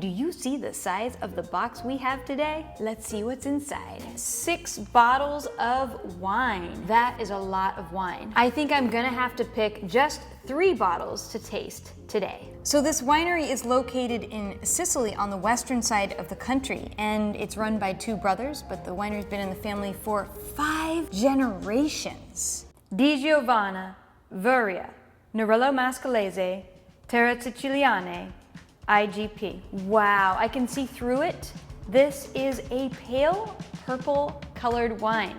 Do you see the size of the box we have today? Let's see what's inside. 6 bottles of wine. That is a lot of wine. I think I'm gonna have to pick just 3 bottles to taste today. So this winery is located in Sicily on the western side of the country, and it's run by 2 brothers, but the winery's been in the family for 5 generations. Di Giovanna, Veria, Nerello Mascalese, Terra Siciliane, IGP. Wow, I can see through it. This is a pale purple colored wine.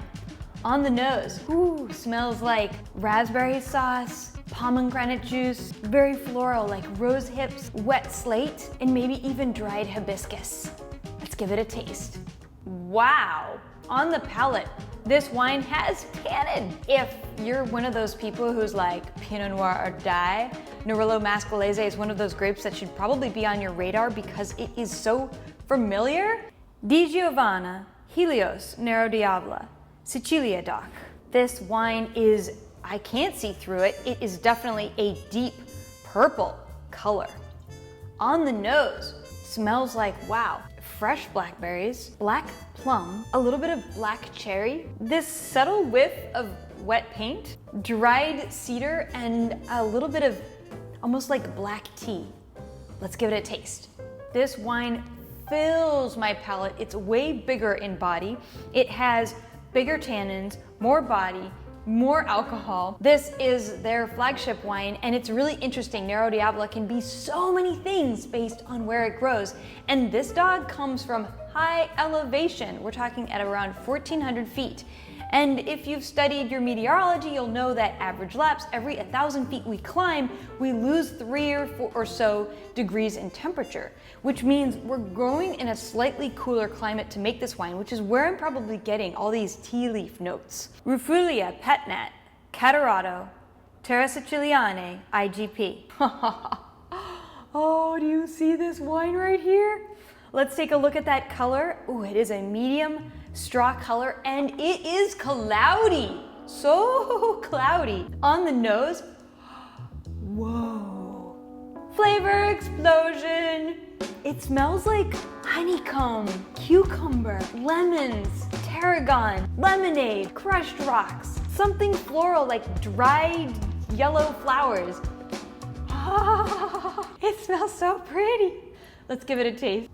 On the nose, ooh, smells like raspberry sauce, pomegranate juice, very floral like rose hips, wet slate, and maybe even dried hibiscus. Let's give it a taste. Wow, on the palate, this wine has tannin. If you're one of those people who's like Pinot Noir or die, Nerello Mascalese is one of those grapes that should probably be on your radar because it is so familiar. Di Giovanna, Helios, Nero Diavola, Sicilia Doc. This wine is, I can't see through it. It is definitely a deep purple color. On the nose, smells like, wow, fresh blackberries, black plum, a little bit of black cherry, this subtle whiff of wet paint, dried cedar, and a little bit of almost like black tea. Let's give it a taste. This wine fills my palate. It's way bigger in body. It has bigger tannins, more body, more alcohol. This is their flagship wine, and it's really interesting. Nero Diavola can be so many things based on where it grows. And this dog comes from high elevation. We're talking at around 1,400 feet. And if you've studied your meteorology, you'll know that average laps, every 1,000 feet we climb, we lose 3 or 4 or so degrees in temperature, which means we're growing in a slightly cooler climate to make this wine, which is where I'm probably getting all these tea leaf notes. Rufulia, Petnat, Catarato, Terra Siciliane, IGP. Oh, do you see this wine right here? Let's take a look at that color. Ooh, it is a medium straw color, and it is cloudy. So cloudy. On the nose, whoa. Flavor explosion. It smells like honeycomb, cucumber, lemons, tarragon, lemonade, crushed rocks, something floral like dried yellow flowers. Oh, it smells so pretty. Let's give it a taste.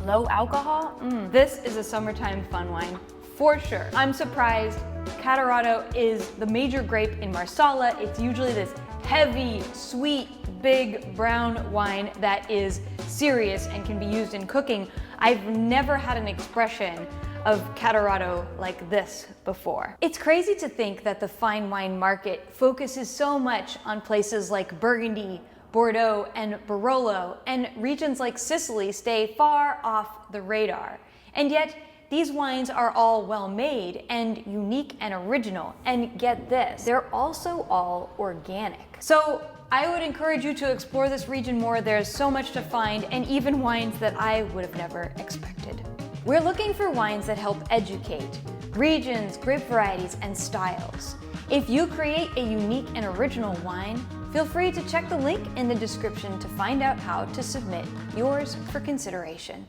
Low alcohol? This is a summertime fun wine, for sure. I'm surprised. Catarato is the major grape in Marsala. It's usually this heavy, sweet, big brown wine that is serious and can be used in cooking. I've never had an expression of Catarato like this before. It's crazy to think that the fine wine market focuses so much on places like Burgundy, Bordeaux, and Barolo, and regions like Sicily stay far off the radar. And yet, these wines are all well made and unique and original. And get this, they're also all organic. So I would encourage you to explore this region more. There's so much to find, and even wines that I would have never expected. We're looking for wines that help educate regions, grape varieties, and styles. If you create a unique and original wine, feel free to check the link in the description to find out how to submit yours for consideration.